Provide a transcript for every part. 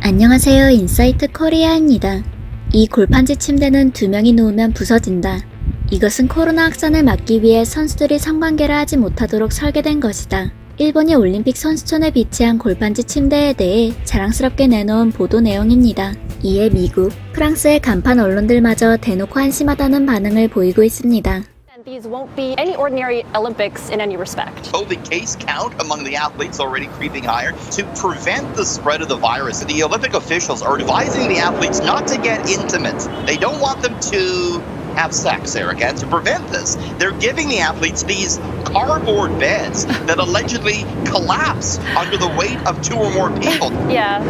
안녕하세요. 인사이트 코리아입니다. 이 골판지 침대는 2명이 누우면 부서진다. 이것은 코로나 확산을 막기 위해 선수들이 성관계를 하지 못하도록 설계된 것이다. 일본이 올림픽 선수촌에 비치한 골판지 침대에 대해 자랑스럽게 내놓은 보도 내용입니다. 이에 미국, 프랑스의 간판 언론들마저 대놓고 한심하다는 반응을 보이고 있습니다. These won't be any ordinary Olympics in any respect. COVID case count among the athletes already creeping higher. To prevent the spread of the virus, the Olympic officials are advising the athletes not to get intimate. They don't want them to have sex, Erica. And to prevent this, they're giving the athletes these cardboard beds that allegedly collapse under the weight of 2 or more people. Yeah,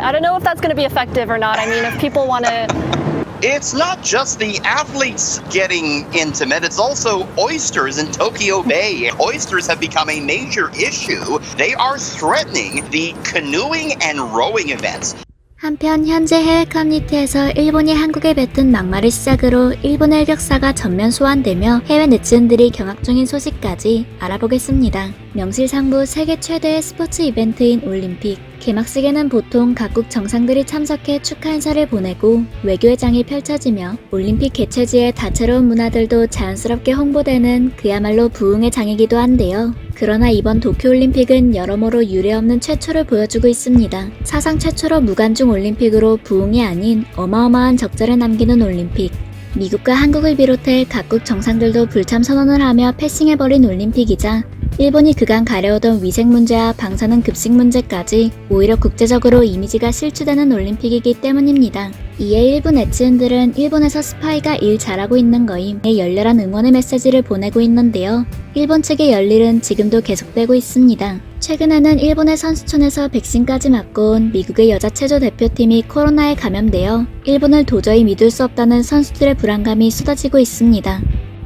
I don't know if that's going to be effective or not. I mean, if people want to... It's not just the athletes getting intimate, it's also oysters in Tokyo Bay. Oysters have become a major issue. They are threatening the canoeing and rowing events. 한편 현재 해외 커뮤니티에서 일본이 한국에 뱉은 막말을 시작으로 일본의 흑역사가 전면 소환되며 해외 네티즌들이 경악 중인 소식까지 알아보겠습니다. 명실상부 세계 최대의 스포츠 이벤트인 올림픽. 개막식에는 보통 각국 정상들이 참석해 축하 인사를 보내고 외교회장이 펼쳐지며 올림픽 개최지의 다채로운 문화들도 자연스럽게 홍보되는 그야말로 부흥의 장이기도 한데요. 그러나 이번 도쿄올림픽은 여러모로 유례없는 최초를 보여주고 있습니다. 사상 최초로 무관중 올림픽으로 부흥이 아닌 어마어마한 적자를 남기는 올림픽. 미국과 한국을 비롯해 각국 정상들도 불참 선언을 하며 패싱해버린 올림픽이자 일본이 그간 가려오던 위생 문제와 방사능 급식 문제까지 오히려 국제적으로 이미지가 실추되는 올림픽이기 때문입니다. 이에 일부 네티즌들은 일본에서 스파이가 일 잘하고 있는 거임에 열렬한 응원의 메시지를 보내고 있는데요. 일본 측의 열일은 지금도 계속되고 있습니다. 최근에는 일본의 선수촌에서 백신까지 맞고 온 미국의 여자 체조 대표팀이 코로나에 감염되어 일본을 도저히 믿을 수 없다는 선수들의 불안감이 쏟아지고 있습니다.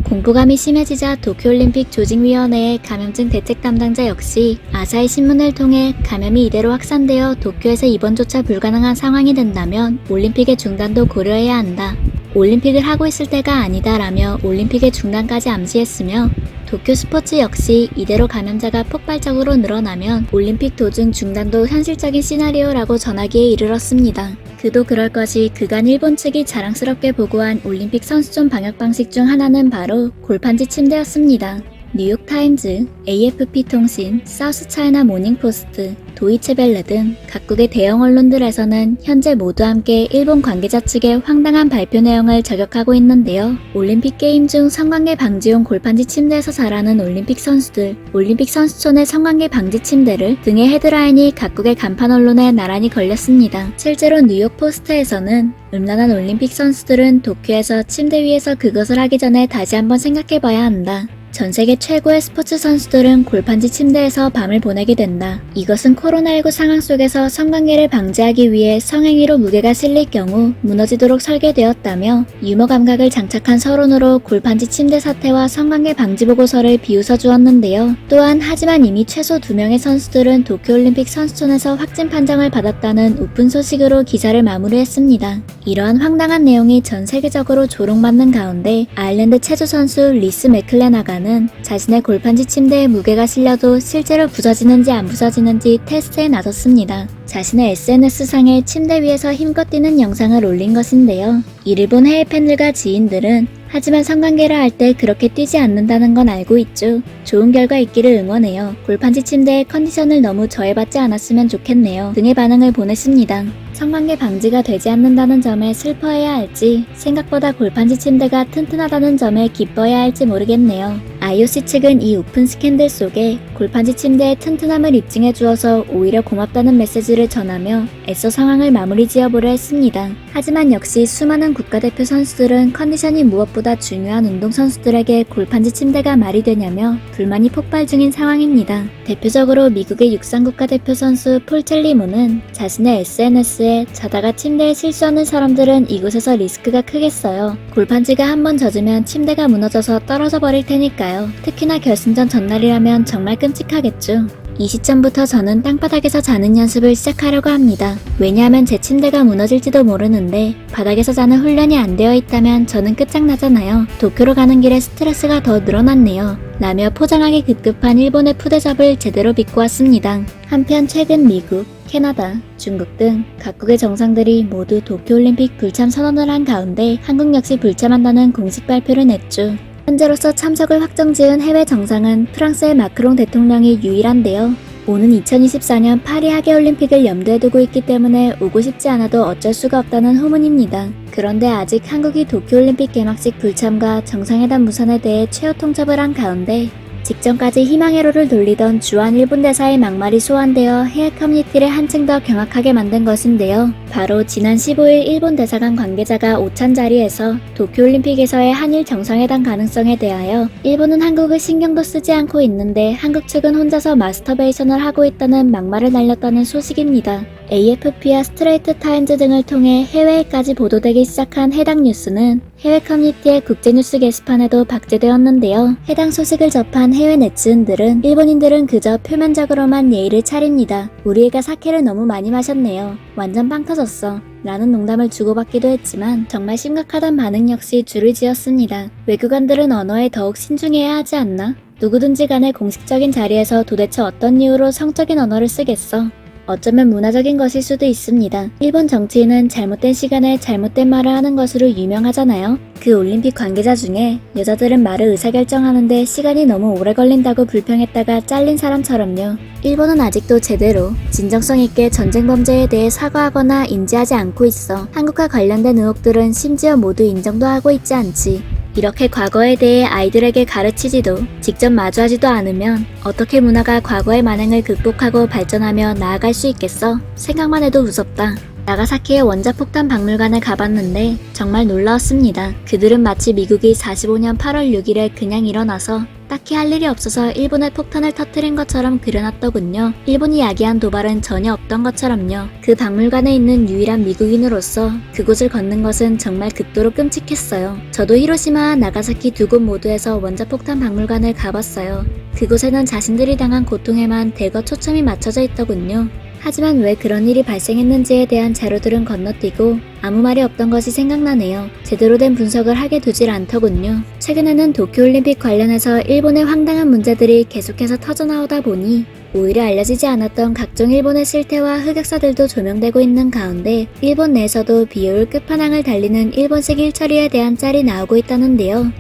공포감이 심해지자 도쿄올림픽 조직위원회의 감염증 대책 담당자 역시 아사히 신문을 통해 감염이 이대로 확산되어 도쿄에서 입원조차 불가능한 상황이 된다면 올림픽의 중단도 고려해야 한다. 올림픽을 하고 있을 때가 아니다라며 올림픽의 중단까지 암시했으며 도쿄 스포츠 역시 이대로 감염자가 폭발적으로 늘어나면 올림픽 도중 중단도 현실적인 시나리오라고 전하기에 이르렀습니다. 그도 그럴 것이 그간 일본 측이 자랑스럽게 보고한 올림픽 선수촌 방역 방식 중 하나는 바로 골판지 침대였습니다. 뉴욕타임즈, AFP통신, 사우스차이나 모닝포스트, 도이체벨레 등 각국의 대형 언론들에서는 현재 모두 함께 일본 관계자 측의 황당한 발표 내용을 저격하고 있는데요. 올림픽 게임 중 성관계 방지용 골판지 침대에서 자라는 올림픽 선수들, 올림픽 선수촌의 성관계 방지 침대를 등의 헤드라인이 각국의 간판 언론에 나란히 걸렸습니다. 실제로 뉴욕 포스트에서는 음란한 올림픽 선수들은 도쿄에서 침대 위에서 그것을 하기 전에 다시 한번 생각해봐야 한다. 전 세계 최고의 스포츠 선수들은 골판지 침대에서 밤을 보내게 된다. 이것은 코로나19 상황 속에서 성관계를 방지하기 위해 성행위로 무게가 실릴 경우 무너지도록 설계되었다며 유머 감각을 장착한 서론으로 골판지 침대 사태와 성관계 방지 보고서를 비웃어 주었는데요. 또한 하지만 이미 최소 2명의 선수들은 도쿄올림픽 선수촌에서 확진 판정을 받았다는 우픈 소식으로 기사를 마무리했습니다. 이러한 황당한 내용이 전 세계적으로 조롱받는 가운데 아일랜드 체조 선수 리스 맥클레나가는 자신의 골판지 침대에 무게가 실려도 실제로 부서지는지 안 부서지는지 테스트에 나섰습니다. 자신의 SNS상에 침대 위에서 힘껏 뛰는 영상을 올린 것인데요. 이를 본 해외 팬들과 지인들은 하지만 성관계를 할 때 그렇게 뛰지 않는다는 건 알고 있죠. 좋은 결과 있기를 응원해요. 골판지 침대의 컨디션을 너무 저해받지 않았으면 좋겠네요. 등의 반응을 보냈습니다. 성관계 방지가 되지 않는다는 점에 슬퍼해야 할지 생각보다 골판지 침대가 튼튼하다는 점에 기뻐해야 할지 모르겠네요. IOC 측은 이 오픈 스캔들 속에 골판지 침대의 튼튼함을 입증해 주어서 오히려 고맙다는 메시지를 전하며 애써 상황을 마무리 지어보려 했습니다. 하지만 역시 수많은 국가대표 선수들은 컨디션이 무엇보다 중요한 운동선수들에게 골판지 침대가 말이 되냐며 불만이 폭발 중인 상황입니다. 대표적으로 미국의 육상 국가대표 선수 폴 첼리모는 자신의 SNS에 자다가 침대에 실수하는 사람들은 이곳에서 리스크가 크겠어요. 골판지가 한번 젖으면 침대가 무너져서 떨어져 버릴 테니까요. 특히나 결승전 전날이라면 정말 끔찍하겠죠. 이 시점부터 저는 땅바닥에서 자는 연습을 시작하려고 합니다. 왜냐하면 제 침대가 무너질지도 모르는데 바닥에서 자는 훈련이 안 되어 있다면 저는 끝장나잖아요. 도쿄로 가는 길에 스트레스가 더 늘어났네요. 라며 포장하기 급급한 일본의 푸대접을 제대로 믿고 왔습니다. 한편 최근 미국, 캐나다, 중국 등 각국의 정상들이 모두 도쿄올림픽 불참 선언을 한 가운데 한국 역시 불참한다는 공식 발표를 냈죠. 현재로서 참석을 확정지은 해외 정상은 프랑스의 마크롱 대통령이 유일한데요. 오는 2024년 파리 하계올림픽을 염두에 두고 있기 때문에 오고 싶지 않아도 어쩔 수가 없다는 후문입니다. 그런데 아직 한국이 도쿄올림픽 개막식 불참과 정상회담 무산에 대해 최후 통첩을 한 가운데 직전까지 희망의 로를 돌리던 주한 일본 대사의 막말이 소환되어 해외 커뮤니티를 한층 더 경악하게 만든 것인데요. 바로 지난 15일 일본 대사관 관계자가 오찬 자리에서 도쿄올림픽에서의 한일 정상회담 가능성에 대하여 일본은 한국을 신경도 쓰지 않고 있는데 한국 측은 혼자서 마스터베이션을 하고 있다는 막말을 날렸다는 소식입니다. AFP와 스트레이트 타임즈 등을 통해 해외에까지 보도되기 시작한 해당 뉴스는 해외 커뮤니티의 국제뉴스 게시판에도 박제되었는데요. 해당 소식을 접한 해외 네티즌들은 일본인들은 그저 표면적으로만 예의를 차립니다. 우리 애가 사케를 너무 많이 마셨네요. 완전 빵 터졌어. 라는 농담을 주고받기도 했지만 정말 심각하단 반응 역시 줄을 지었습니다. 외교관들은 언어에 더욱 신중해야 하지 않나? 누구든지 간에 공식적인 자리에서 도대체 어떤 이유로 성적인 언어를 쓰겠어? 어쩌면 문화적인 것일 수도 있습니다. 일본 정치인은 잘못된 시간에 잘못된 말을 하는 것으로 유명하잖아요. 그 올림픽 관계자 중에 여자들은 말을 의사결정하는데 시간이 너무 오래 걸린다고 불평했다가 잘린 사람처럼요. 일본은 아직도 제대로 진정성 있게 전쟁 범죄에 대해 사과하거나 인지하지 않고 있어. 한국과 관련된 의혹들은 심지어 모두 인정도 하고 있지 않지. 이렇게 과거에 대해 아이들에게 가르치지도 직접 마주하지도 않으면 어떻게 문화가 과거의 만행을 극복하고 발전하며 나아갈 수 있겠어? 생각만 해도 무섭다. 나가사키의 원자폭탄 박물관에 가봤는데 정말 놀라웠습니다. 그들은 마치 미국이 45년 8월 6일에 그냥 일어나서 딱히 할 일이 없어서 일본에 폭탄을 터뜨린 것처럼 그려놨더군요. 일본이 야기한 도발은 전혀 없던 것처럼요. 그 박물관에 있는 유일한 미국인으로서 그곳을 걷는 것은 정말 극도로 끔찍했어요. 저도 히로시마와 나가사키 두 곳 모두에서 원자폭탄 박물관을 가봤어요. 그곳에는 자신들이 당한 고통에만 대거 초점이 맞춰져 있더군요. 하지만 왜 그런 일이 발생했는지에 대한 자료들은 건너뛰고 아무 말이 없던 것이 생각나네요. 제대로 된 분석을 하게 두질 않더군요. 최근에는 도쿄올림픽 관련해서 일본의 황당한 문제들이 계속해서 터져나오다 보니 오히려 알려지지 않았던 각종 일본의 실태와 흑역사들도 조명되고 있는 가운데 일본 내에서도 비효율 끝판왕을 달리는 일본식 일처리에 대한 짤이 나오고 있다는데요.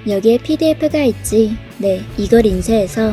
여기에 PDF가 있지. 네, 이걸 인쇄해서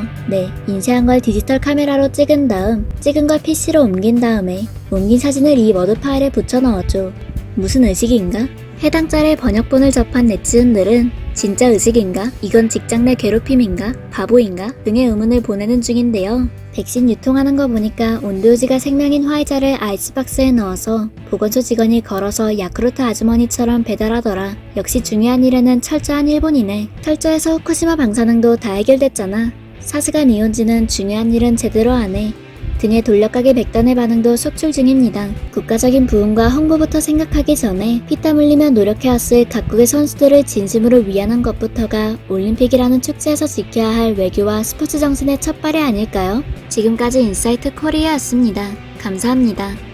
인쇄한 걸 디지털 카메라로 찍은 다음 찍은 걸 PC로 옮긴 다음에 옮긴 사진을 이 워드 파일에 붙여 넣어줘. 무슨 의식인가? 해당 짤의 번역본을 접한 네티즌들은 진짜 의식인가? 이건 직장 내 괴롭힘인가? 바보인가? 등의 의문을 보내는 중인데요. 백신 유통하는 거 보니까 온도유지가 생명인 화이자를 아이스박스에 넣어서 보건소 직원이 걸어서 야쿠르트 아주머니처럼 배달하더라. 역시 중요한 일에는 철저한 일본이네. 철저해서 후쿠시마 방사능도 다 해결됐잖아. 사스간 이온지는 중요한 일은 제대로 안 해. 등의 돌려가기 백단의 반응도 속출 중입니다. 국가적인 부흥과 홍보부터 생각하기 전에 피땀 흘리며 노력해왔을 각국의 선수들을 진심으로 위하는 것부터가 올림픽이라는 축제에서 지켜야 할 외교와 스포츠 정신의 첫발이 아닐까요? 지금까지 인사이트 코리아였습니다. 감사합니다.